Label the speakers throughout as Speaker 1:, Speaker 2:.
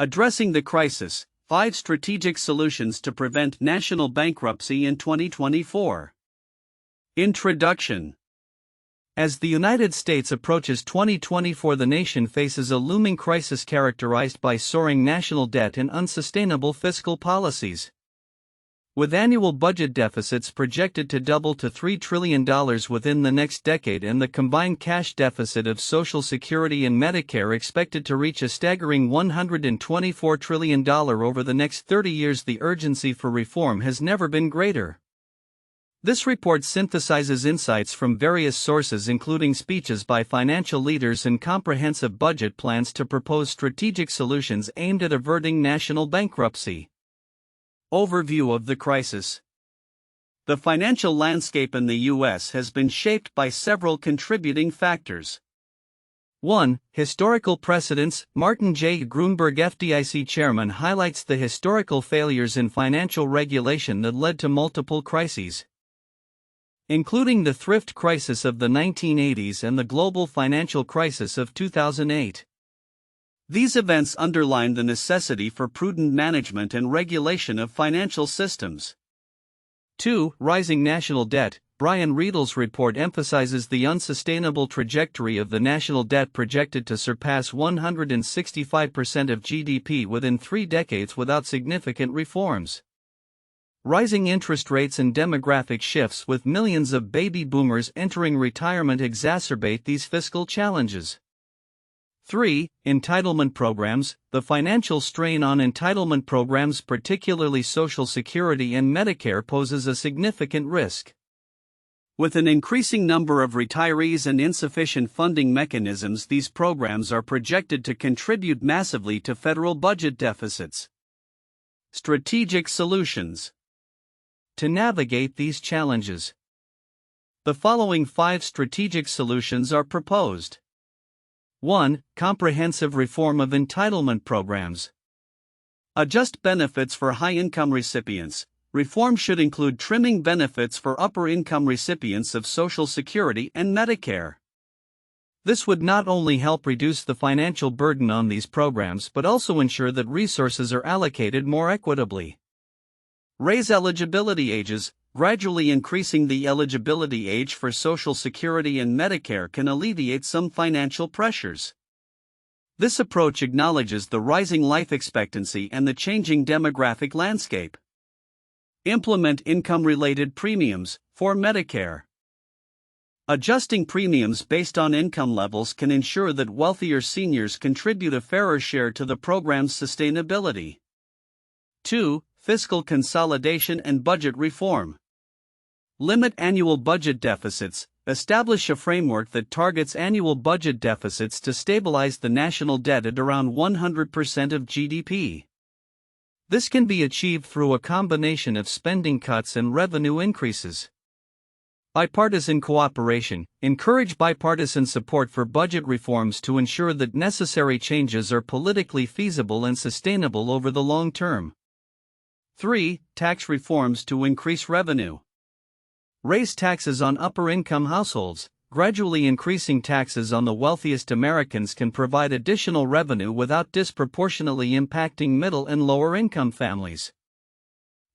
Speaker 1: Addressing the crisis, 5 strategic solutions to prevent national bankruptcy in 2024. Introduction. As the United States approaches 2024, the nation faces a looming crisis characterized by soaring national debt and unsustainable fiscal policies. With annual budget deficits projected to double to $3 trillion within the next decade and the combined cash deficit of Social Security and Medicare expected to reach a staggering $124 trillion over the next 30 years, the urgency for reform has never been greater. This report synthesizes insights from various sources, including speeches by financial leaders and comprehensive budget plans to propose strategic solutions aimed at averting national bankruptcy. Overview of the crisis. The financial landscape in the U.S. has been shaped by several contributing factors. 1. Historical precedents. Martin J. Gruenberg, FDIC Chairman, highlights the historical failures in financial regulation that led to multiple crises, including the thrift crisis of the 1980s and the global financial crisis of 2008. These events underline the necessity for prudent management and regulation of financial systems. 2. Rising national debt. Brian Riedel's report emphasizes the unsustainable trajectory of the national debt, projected to surpass 165% of GDP within 3 decades without significant reforms. Rising interest rates and demographic shifts, with millions of baby boomers entering retirement, exacerbate these fiscal challenges. 3. Entitlement programs. The financial strain on entitlement programs, particularly Social Security and Medicare, poses a significant risk. With an increasing number of retirees and insufficient funding mechanisms, these programs are projected to contribute massively to federal budget deficits. Strategic solutions. To navigate these challenges, the following 5 strategic solutions are proposed. 1. Comprehensive reform of entitlement programs. Adjust benefits for high-income recipients. Reform should include trimming benefits for upper-income recipients of Social Security and Medicare. This would not only help reduce the financial burden on these programs but also ensure that resources are allocated more equitably. Raise eligibility ages. Gradually increasing the eligibility age for Social Security and Medicare can alleviate some financial pressures. This approach acknowledges the rising life expectancy and the changing demographic landscape. Implement income-related premiums for Medicare. Adjusting premiums based on income levels can ensure that wealthier seniors contribute a fairer share to the program's sustainability. 2. Fiscal consolidation and budget reform. Limit annual budget deficits. Establish a framework that targets annual budget deficits to stabilize the national debt at around 100% of GDP. This can be achieved through a combination of spending cuts and revenue increases. Bipartisan cooperation. Encourage bipartisan support for budget reforms to ensure that necessary changes are politically feasible and sustainable over the long term. 3. Tax reforms to increase revenue. Raise taxes on upper-income households. Gradually increasing taxes on the wealthiest Americans can provide additional revenue without disproportionately impacting middle and lower-income families.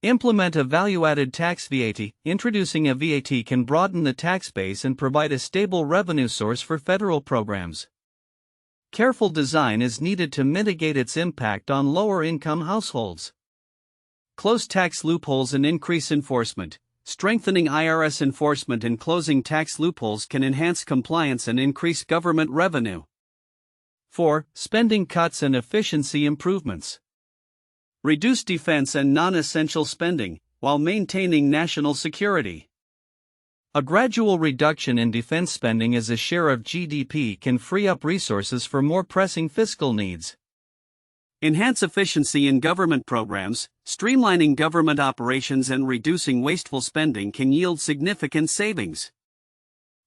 Speaker 1: Implement a value-added tax VAT. Introducing a VAT can broaden the tax base and provide a stable revenue source for federal programs. Careful design is needed to mitigate its impact on lower-income households. Close tax loopholes and increase enforcement. Strengthening IRS enforcement and closing tax loopholes can enhance compliance and increase government revenue. 4. Spending cuts and efficiency improvements. Reduce defense and non-essential spending, while maintaining national security. A gradual reduction in defense spending as a share of GDP can free up resources for more pressing fiscal needs. Enhance efficiency in government programs. Streamlining government operations and reducing wasteful spending can yield significant savings.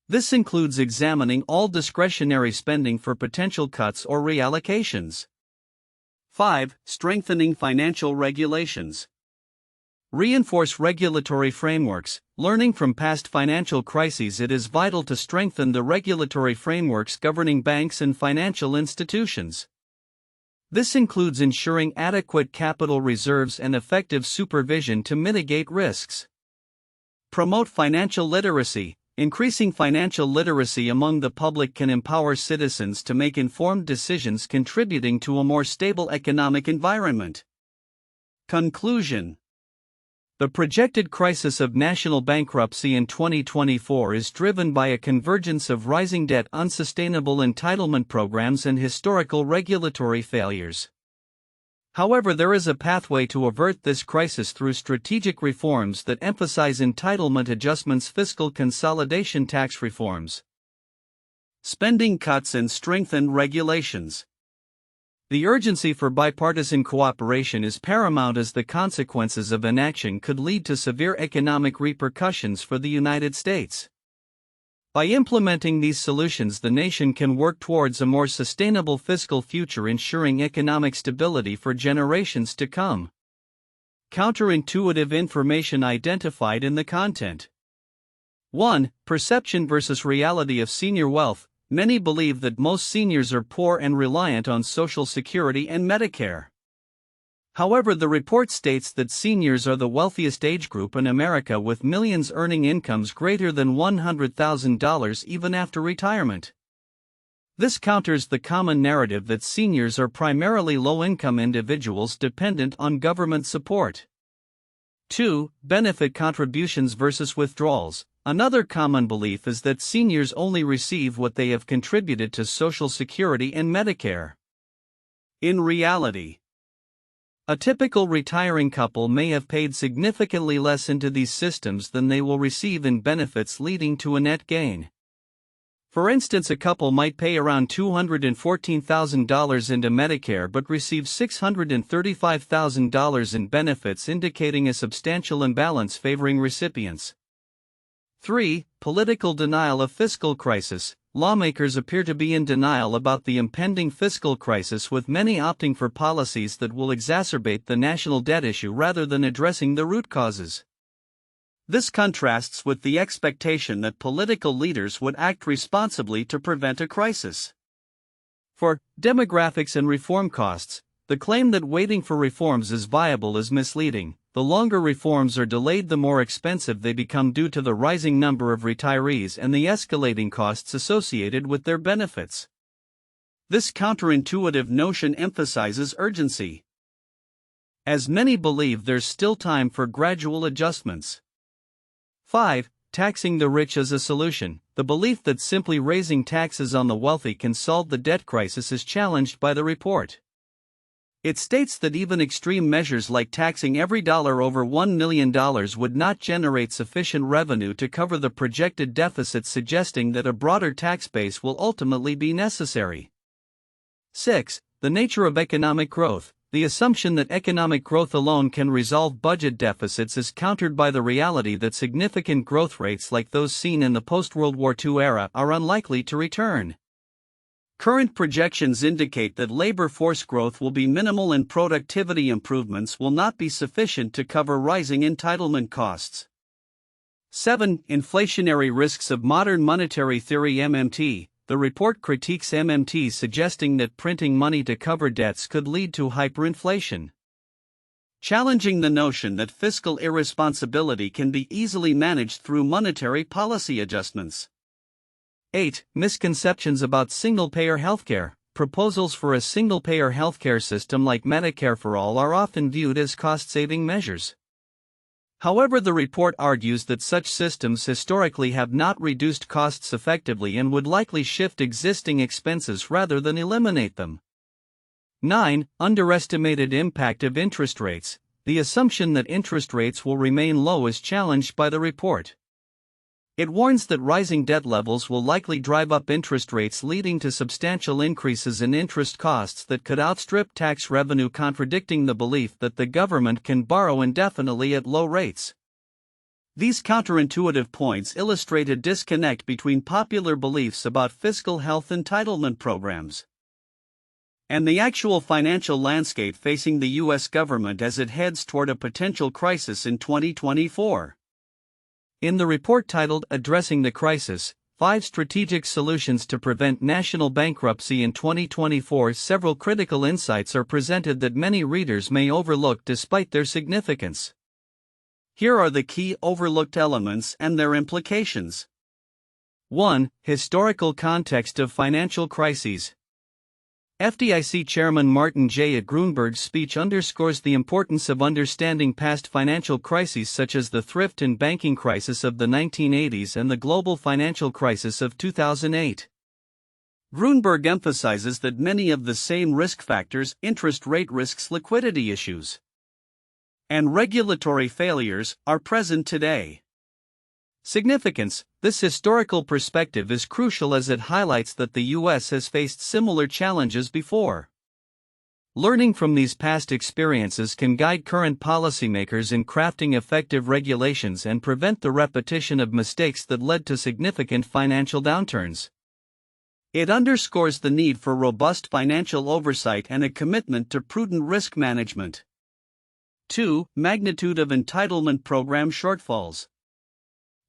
Speaker 1: This includes examining all discretionary spending for potential cuts or reallocations. 5. Strengthening financial regulations. Reinforce regulatory frameworks. Learning from past financial crises, it is vital to strengthen the regulatory frameworks governing banks and financial institutions. This includes ensuring adequate capital reserves and effective supervision to mitigate risks. Promote financial literacy. Increasing financial literacy among the public can empower citizens to make informed decisions, contributing to a more stable economic environment. Conclusion. The projected crisis of national bankruptcy in 2024 is driven by a convergence of rising debt, unsustainable entitlement programs, and historical regulatory failures. However, there is a pathway to avert this crisis through strategic reforms that emphasize entitlement adjustments, fiscal consolidation, tax reforms, spending cuts, and strengthened regulations. The urgency for bipartisan cooperation is paramount, as the consequences of inaction could lead to severe economic repercussions for the United States. By implementing these solutions, the nation can work towards a more sustainable fiscal future, ensuring economic stability for generations to come. Counterintuitive information identified in the content. 1. Perception versus reality of senior wealth. Many believe that most seniors are poor and reliant on Social Security and Medicare. However, the report states that seniors are the wealthiest age group in America, with millions earning incomes greater than $100,000 even after retirement. This counters the common narrative that seniors are primarily low-income individuals dependent on government support. 2. Benefit contributions versus withdrawals. Another common belief is that seniors only receive what they have contributed to Social Security and Medicare. In reality, a typical retiring couple may have paid significantly less into these systems than they will receive in benefits, leading to a net gain. For instance, a couple might pay around $214,000 into Medicare but receive $635,000 in benefits, indicating a substantial imbalance favoring recipients. 3. Political denial of fiscal crisis. Lawmakers appear to be in denial about the impending fiscal crisis, with many opting for policies that will exacerbate the national debt issue rather than addressing the root causes. This contrasts with the expectation that political leaders would act responsibly to prevent a crisis. 4. Demographics and reform costs. The claim that waiting for reforms is viable is misleading. The longer reforms are delayed, the more expensive they become due to the rising number of retirees and the escalating costs associated with their benefits. This counterintuitive notion emphasizes urgency, as many believe there's still time for gradual adjustments. 5. Taxing the rich as a solution. The belief that simply raising taxes on the wealthy can solve the debt crisis is challenged by the report. It states that even extreme measures like taxing every dollar over $1 million would not generate sufficient revenue to cover the projected deficit, suggesting that a broader tax base will ultimately be necessary. 6. The nature of economic growth. The assumption that economic growth alone can resolve budget deficits is countered by the reality that significant growth rates like those seen in the post-World War II era are unlikely to return. Current projections indicate that labor force growth will be minimal and productivity improvements will not be sufficient to cover rising entitlement costs. 7. Inflationary risks of modern monetary theory (MMT). The report critiques MMT, suggesting that printing money to cover debts could lead to hyperinflation, challenging the notion that fiscal irresponsibility can be easily managed through monetary policy adjustments. 8. Misconceptions about single-payer healthcare. Proposals for a single-payer healthcare system like Medicare for all are often viewed as cost-saving measures. However, the report argues that such systems historically have not reduced costs effectively and would likely shift existing expenses rather than eliminate them. 9. Underestimated impact of interest rates. The assumption that interest rates will remain low is challenged by the report. It warns that rising debt levels will likely drive up interest rates, leading to substantial increases in interest costs that could outstrip tax revenue, contradicting the belief that the government can borrow indefinitely at low rates. These counterintuitive points illustrate a disconnect between popular beliefs about fiscal health entitlement programs and the actual financial landscape facing the U.S. government as it heads toward a potential crisis in 2024. In the report titled Addressing the Crisis, 5 Strategic Solutions to Prevent National Bankruptcy in 2024. Several critical insights are presented that many readers may overlook despite their significance. Here are the key overlooked elements and their implications. 1. Historical context of financial crises. FDIC Chairman Martin J. at Gruenberg's speech underscores the importance of understanding past financial crises such as the thrift and banking crisis of the 1980s and the global financial crisis of 2008. Gruenberg emphasizes that many of the same risk factors, interest rate risks, liquidity issues, and regulatory failures, are present today. Significance. This historical perspective is crucial as it highlights that the U.S. has faced similar challenges before. Learning from these past experiences can guide current policymakers in crafting effective regulations and prevent the repetition of mistakes that led to significant financial downturns. It underscores the need for robust financial oversight and a commitment to prudent risk management. 2. Magnitude of entitlement program shortfalls.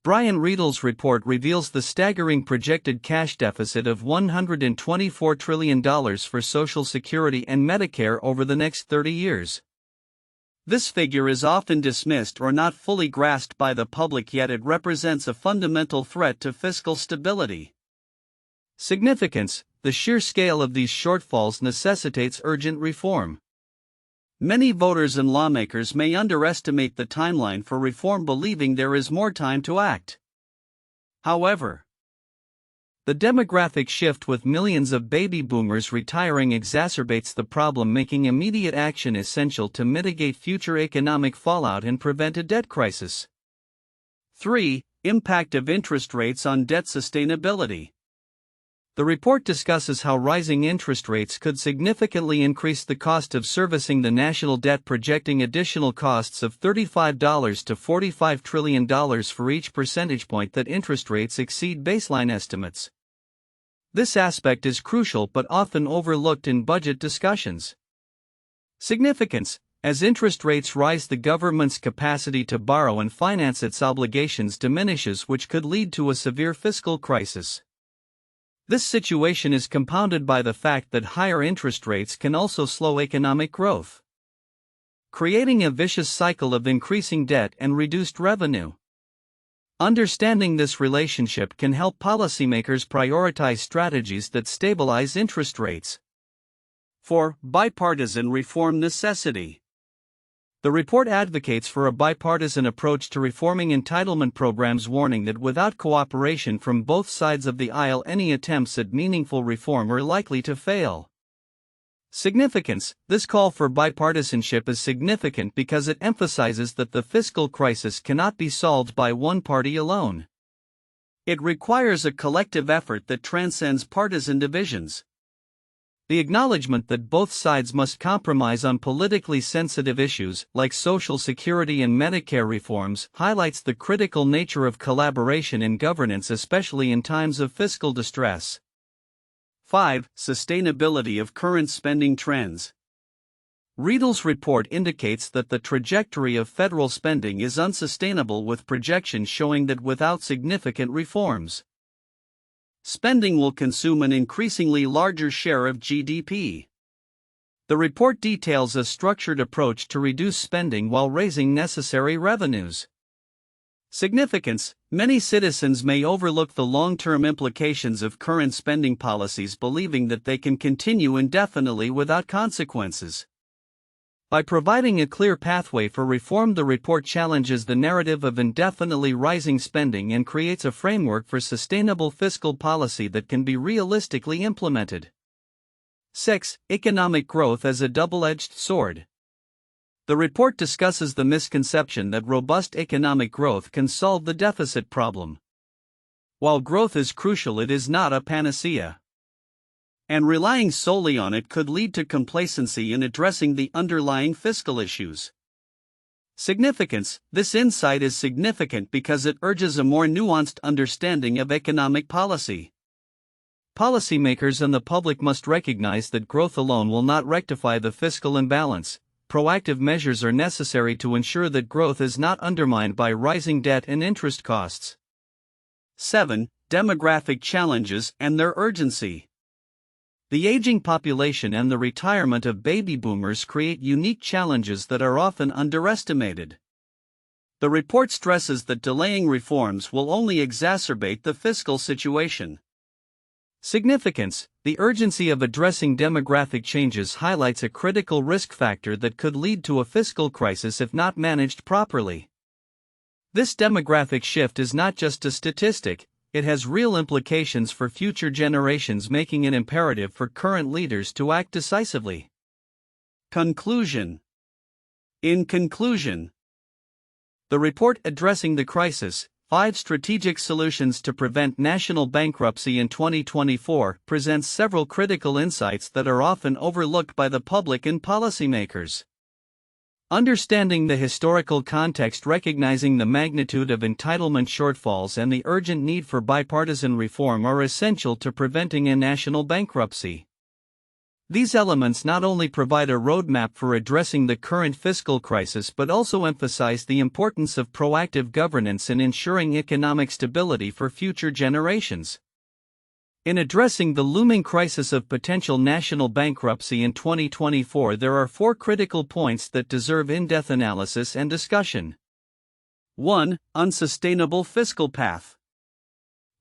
Speaker 1: Brian Riedel's report reveals the staggering projected cash deficit of $124 trillion for Social Security and Medicare over the next 30 years. This figure is often dismissed or not fully grasped by the public, yet it represents a fundamental threat to fiscal stability. Significance. The sheer scale of these shortfalls necessitates urgent reform. Many voters and lawmakers may underestimate the timeline for reform, believing there is more time to act. However, the demographic shift with millions of baby boomers retiring exacerbates the problem, making immediate action essential to mitigate future economic fallout and prevent a debt crisis. 3. Impact of interest rates on debt sustainability. The report discusses how rising interest rates could significantly increase the cost of servicing the national debt, projecting additional costs of $35 to $45 trillion for each percentage point that interest rates exceed baseline estimates. This aspect is crucial but often overlooked in budget discussions. Significance. As interest rates rise, the government's capacity to borrow and finance its obligations diminishes, which could lead to a severe fiscal crisis. This situation is compounded by the fact that higher interest rates can also slow economic growth, creating a vicious cycle of increasing debt and reduced revenue. Understanding this relationship can help policymakers prioritize strategies that stabilize interest rates. 4. Bipartisan reform necessity. The report advocates for a bipartisan approach to reforming entitlement programs, warning that without cooperation from both sides of the aisle, any attempts at meaningful reform are likely to fail. Significance. This call for bipartisanship is significant because it emphasizes that the fiscal crisis cannot be solved by one party alone. It requires a collective effort that transcends partisan divisions. The acknowledgement that both sides must compromise on politically sensitive issues, like Social Security and Medicare reforms, highlights the critical nature of collaboration in governance, especially in times of fiscal distress. 5. Sustainability of current spending trends. Riedel's report indicates that the trajectory of federal spending is unsustainable, with projections showing that without significant reforms, spending will consume an increasingly larger share of GDP. The report details a structured approach to reduce spending while raising necessary revenues. Significance. Many citizens may overlook the long-term implications of current spending policies, believing that they can continue indefinitely without consequences. By providing a clear pathway for reform, the report challenges the narrative of indefinitely rising spending and creates a framework for sustainable fiscal policy that can be realistically implemented. 6. Economic growth as a double-edged sword. The report discusses the misconception that robust economic growth can solve the deficit problem. While growth is crucial, it is not a panacea, and relying solely on it could lead to complacency in addressing the underlying fiscal issues. Significance. This insight is significant because it urges a more nuanced understanding of economic policy. Policymakers and the public must recognize that growth alone will not rectify the fiscal imbalance. Proactive measures are necessary to ensure that growth is not undermined by rising debt and interest costs. 7. demographic challenges and their urgency. The aging population and the retirement of baby boomers create unique challenges that are often underestimated. The report stresses that delaying reforms will only exacerbate the fiscal situation. Significance: the urgency of addressing demographic changes highlights a critical risk factor that could lead to a fiscal crisis if not managed properly. This demographic shift is not just a statistic, it has real implications for future generations, making it imperative for current leaders to act decisively. Conclusion. In conclusion, the report addressing the crisis, 5 strategic solutions to prevent national bankruptcy in 2024, presents several critical insights that are often overlooked by the public and policymakers. Understanding the historical context, recognizing the magnitude of entitlement shortfalls, and the urgent need for bipartisan reform are essential to preventing a national bankruptcy. These elements not only provide a roadmap for addressing the current fiscal crisis but also emphasize the importance of proactive governance in ensuring economic stability for future generations. In addressing the looming crisis of potential national bankruptcy in 2024, there are 4 critical points that deserve in-depth analysis and discussion. 1. Unsustainable fiscal path.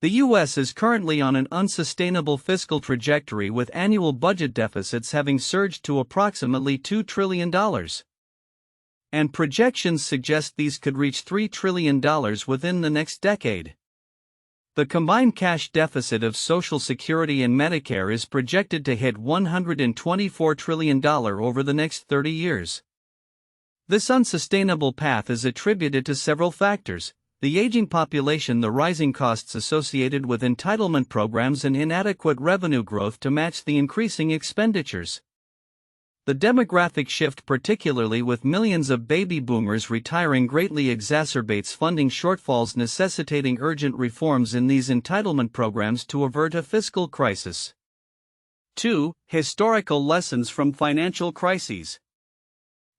Speaker 1: The U.S. is currently on an unsustainable fiscal trajectory, with annual budget deficits having surged to approximately $2 trillion. And projections suggest these could reach $3 trillion within the next decade. The combined cash deficit of Social Security and Medicare is projected to hit $124 trillion over the next 30 years. This unsustainable path is attributed to several factors: the aging population, the rising costs associated with entitlement programs, and inadequate revenue growth to match the increasing expenditures. The demographic shift, particularly with millions of baby boomers retiring, greatly exacerbates funding shortfalls, necessitating urgent reforms in these entitlement programs to avert a fiscal crisis. 2. Historical lessons from financial crises.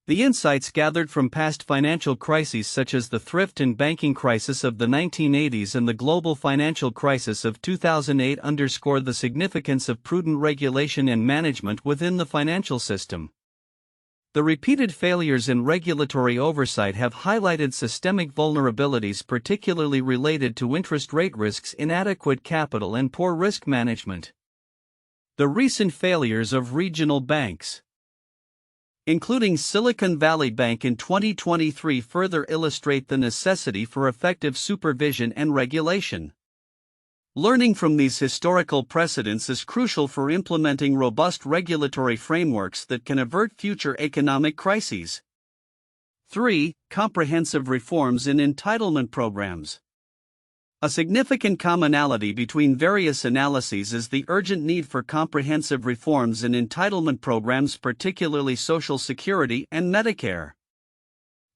Speaker 1: The insights gathered from past financial crises, such as the thrift and banking crisis of the 1980s and the global financial crisis of 2008, underscore the significance of prudent regulation and management within the financial system. The repeated failures in regulatory oversight have highlighted systemic vulnerabilities, particularly related to interest rate risks, inadequate capital, and poor risk management. The recent failures of regional banks, including Silicon Valley Bank in 2023, further illustrate the necessity for effective supervision and regulation. Learning from these historical precedents is crucial for implementing robust regulatory frameworks that can avert future economic crises. 3. Comprehensive reforms in entitlement programs. A significant commonality between various analyses is the urgent need for comprehensive reforms in entitlement programs, particularly Social Security and Medicare.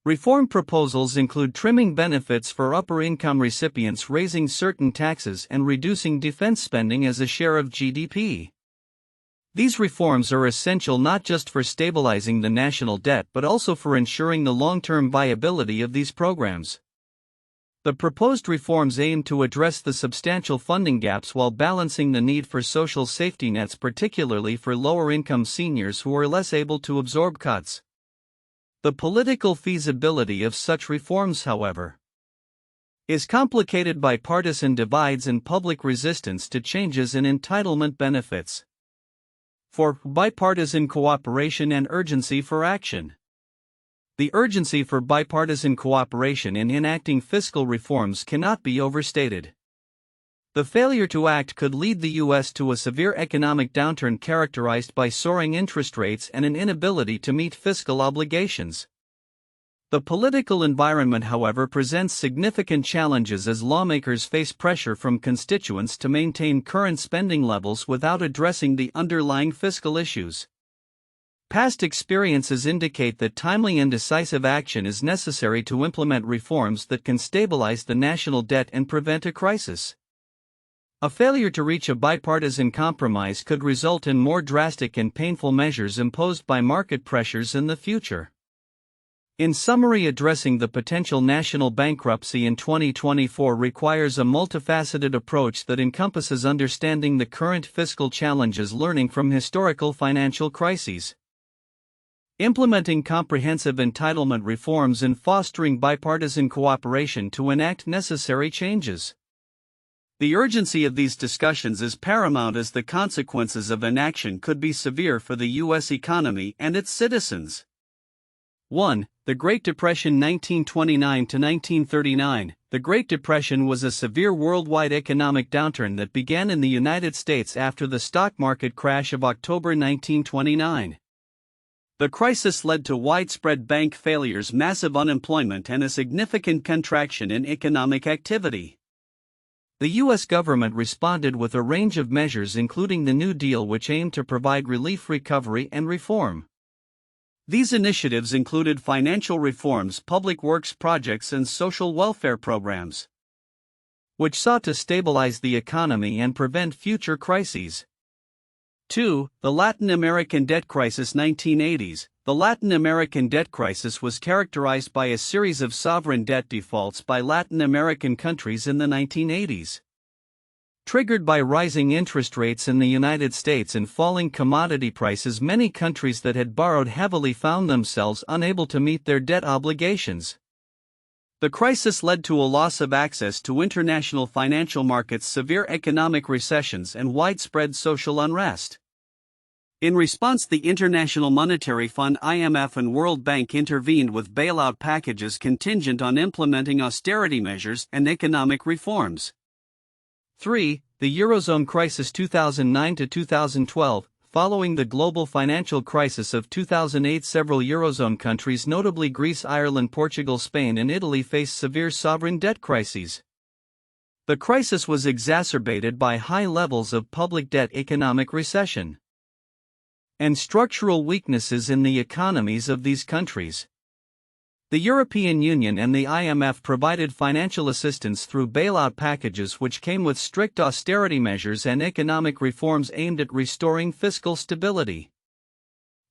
Speaker 1: Reform proposals include trimming benefits for upper-income recipients, raising certain taxes, and reducing defense spending as a share of GDP. These reforms are essential not just for stabilizing the national debt but also for ensuring the long-term viability of these programs. The proposed reforms aim to address the substantial funding gaps while balancing the need for social safety nets, particularly for lower-income seniors who are less able to absorb cuts. The political feasibility of such reforms, however, is complicated by partisan divides and public resistance to changes in entitlement benefits. 4. Bipartisan cooperation and urgency for action. The urgency for bipartisan cooperation in enacting fiscal reforms cannot be overstated. The failure to act could lead the U.S. to a severe economic downturn characterized by soaring interest rates and an inability to meet fiscal obligations. The political environment, however, presents significant challenges as lawmakers face pressure from constituents to maintain current spending levels without addressing the underlying fiscal issues. Past experiences indicate that timely and decisive action is necessary to implement reforms that can stabilize the national debt and prevent a crisis. A failure to reach a bipartisan compromise could result in more drastic and painful measures imposed by market pressures in the future. In summary, addressing the potential national bankruptcy in 2024 requires a multifaceted approach that encompasses understanding the current fiscal challenges, learning from historical financial crises, implementing comprehensive entitlement reforms, and fostering bipartisan cooperation to enact necessary changes. The urgency of these discussions is paramount, as the consequences of inaction could be severe for the U.S. economy and its citizens. 1. The Great Depression 1929 to 1939. The Great Depression was a severe worldwide economic downturn that began in the United States after the stock market crash of October 1929. The crisis led to widespread bank failures, massive unemployment, and a significant contraction in economic activity. The U.S. government responded with a range of measures, including the New Deal, which aimed to provide relief, recovery, and reform. These initiatives included financial reforms, public works projects, and social welfare programs, which sought to stabilize the economy and prevent future crises. 2. The Latin American debt crisis 1980s. The Latin American debt crisis was characterized by a series of sovereign debt defaults by Latin American countries in the 1980s. Triggered by rising interest rates in the United States and falling commodity prices, many countries that had borrowed heavily found themselves unable to meet their debt obligations. The crisis led to a loss of access to international financial markets, severe economic recessions, and widespread social unrest. In response, the International Monetary Fund (IMF) and World Bank intervened with bailout packages contingent on implementing austerity measures and economic reforms. 3. The Eurozone crisis 2009 to 2012. Following the global financial crisis of 2008, several Eurozone countries, notably Greece, Ireland, Portugal, Spain, and Italy, faced severe sovereign debt crises. The crisis was exacerbated by high levels of public debt, economic recession, and structural weaknesses in the economies of these countries. The European Union and the IMF provided financial assistance through bailout packages, which came with strict austerity measures and economic reforms aimed at restoring fiscal stability.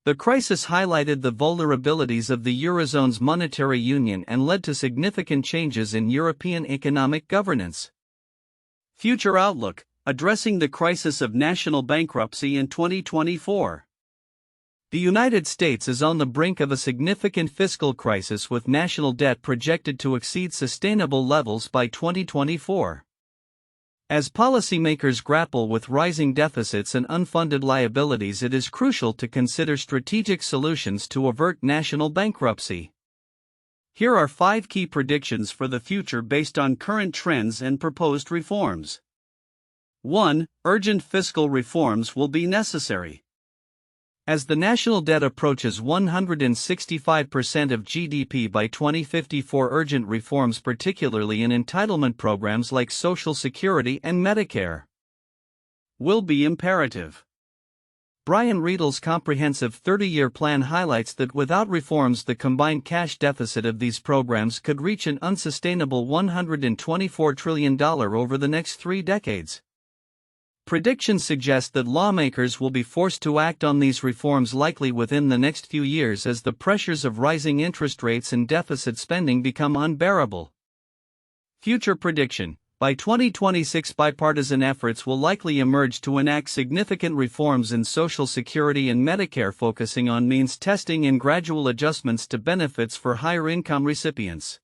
Speaker 1: The crisis highlighted the vulnerabilities of the Eurozone's monetary union and led to significant changes in European economic governance. Future outlook: addressing the crisis of national bankruptcy in 2024. The United States is on the brink of a significant fiscal crisis, with national debt projected to exceed sustainable levels by 2024. As policymakers grapple with rising deficits and unfunded liabilities, it is crucial to consider strategic solutions to avert national bankruptcy. Here are 5 key predictions for the future based on current trends and proposed reforms. 1. Urgent fiscal reforms will be necessary. As the national debt approaches 165% of GDP by 2054, urgent reforms, particularly in entitlement programs like Social Security and Medicare, will be imperative. Brian Riedel's comprehensive 30-year plan highlights that without reforms, the combined cash deficit of these programs could reach an unsustainable $124 trillion over the next 3 decades. Predictions suggest that lawmakers will be forced to act on these reforms likely within the next few years, as the pressures of rising interest rates and deficit spending become unbearable. Future prediction: by 2026, bipartisan efforts will likely emerge to enact significant reforms in Social Security and Medicare, focusing on means testing and gradual adjustments to benefits for higher income recipients.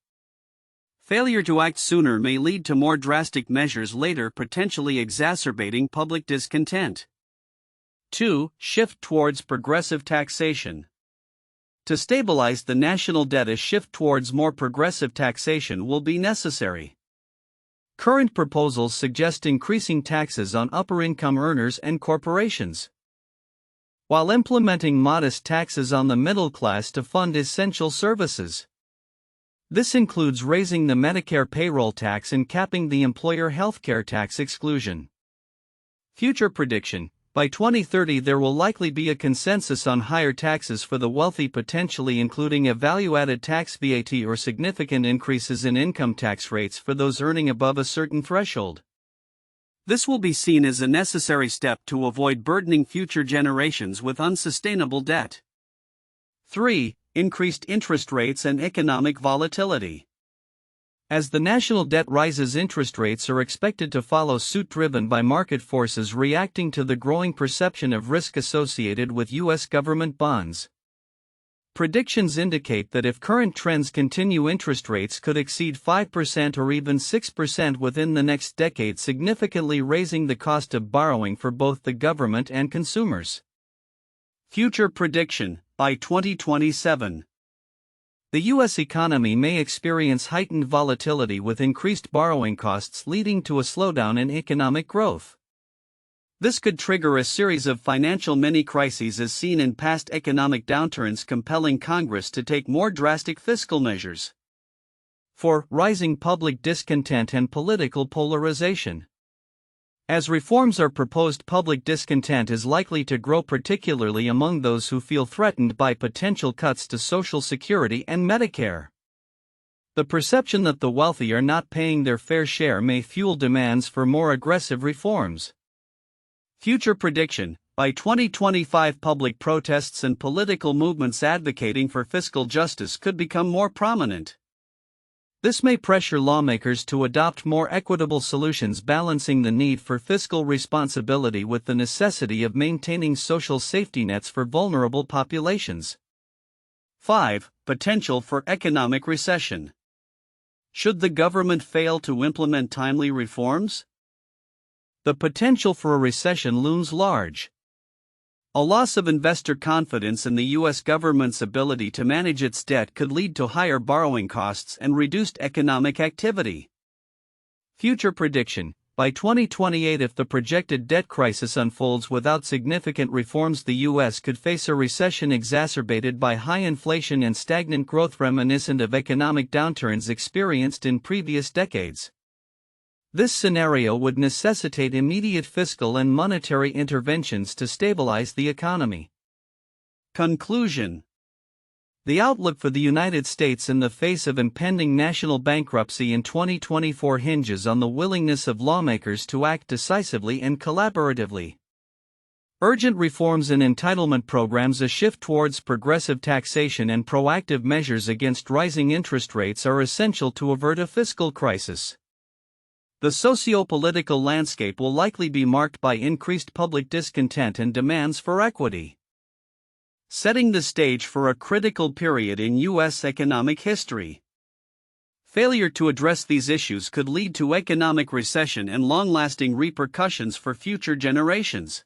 Speaker 1: Failure to act sooner may lead to more drastic measures later, potentially exacerbating public discontent. 2. Shift towards progressive taxation. To stabilize the national debt, a shift towards more progressive taxation will be necessary. Current proposals suggest increasing taxes on upper-income earners and corporations, while implementing modest taxes on the middle class to fund essential services. This includes raising the Medicare payroll tax and capping the employer healthcare tax exclusion. Future prediction: by 2030, there will likely be a consensus on higher taxes for the wealthy, potentially including a value-added tax (VAT) or significant increases in income tax rates for those earning above a certain threshold. This will be seen as a necessary step to avoid burdening future generations with unsustainable debt. 3. increased interest rates and economic volatility. As the national debt rises, interest rates are expected to follow suit, driven by market forces reacting to the growing perception of risk associated with U.S. government bonds. Predictions indicate that if current trends continue, interest rates could exceed 5% or even 6% within the next decade, significantly raising the cost of borrowing for both the government and consumers. Future prediction: by 2027, the U.S. economy may experience heightened volatility with increased borrowing costs, leading to a slowdown in economic growth. This could trigger a series of financial mini-crises as seen in past economic downturns, compelling Congress to take more drastic fiscal measures. 4. Rising public discontent and political polarization. As reforms are proposed, public discontent is likely to grow, particularly among those who feel threatened by potential cuts to Social Security and Medicare. The perception that the wealthy are not paying their fair share may fuel demands for more aggressive reforms. Future prediction: by 2025, public protests and political movements advocating for fiscal justice could become more prominent. This may pressure lawmakers to adopt more equitable solutions, balancing the need for fiscal responsibility with the necessity of maintaining social safety nets for vulnerable populations. 5. Potential for economic recession. Should the government fail to implement timely reforms? The potential for a recession looms large. A loss of investor confidence in the U.S. government's ability to manage its debt could lead to higher borrowing costs and reduced economic activity. Future prediction: by 2028, if the projected debt crisis unfolds without significant reforms, the U.S. could face a recession exacerbated by high inflation and stagnant growth, reminiscent of economic downturns experienced in previous decades. This scenario would necessitate immediate fiscal and monetary interventions to stabilize the economy. Conclusion: the outlook for the United States in the face of impending national bankruptcy in 2024 hinges on the willingness of lawmakers to act decisively and collaboratively. Urgent reforms in entitlement programs, a shift towards progressive taxation, and proactive measures against rising interest rates are essential to avert a fiscal crisis. The socio-political landscape will likely be marked by increased public discontent and demands for equity, setting the stage for a critical period in U.S. economic history. Failure to address these issues could lead to economic recession and long-lasting repercussions for future generations.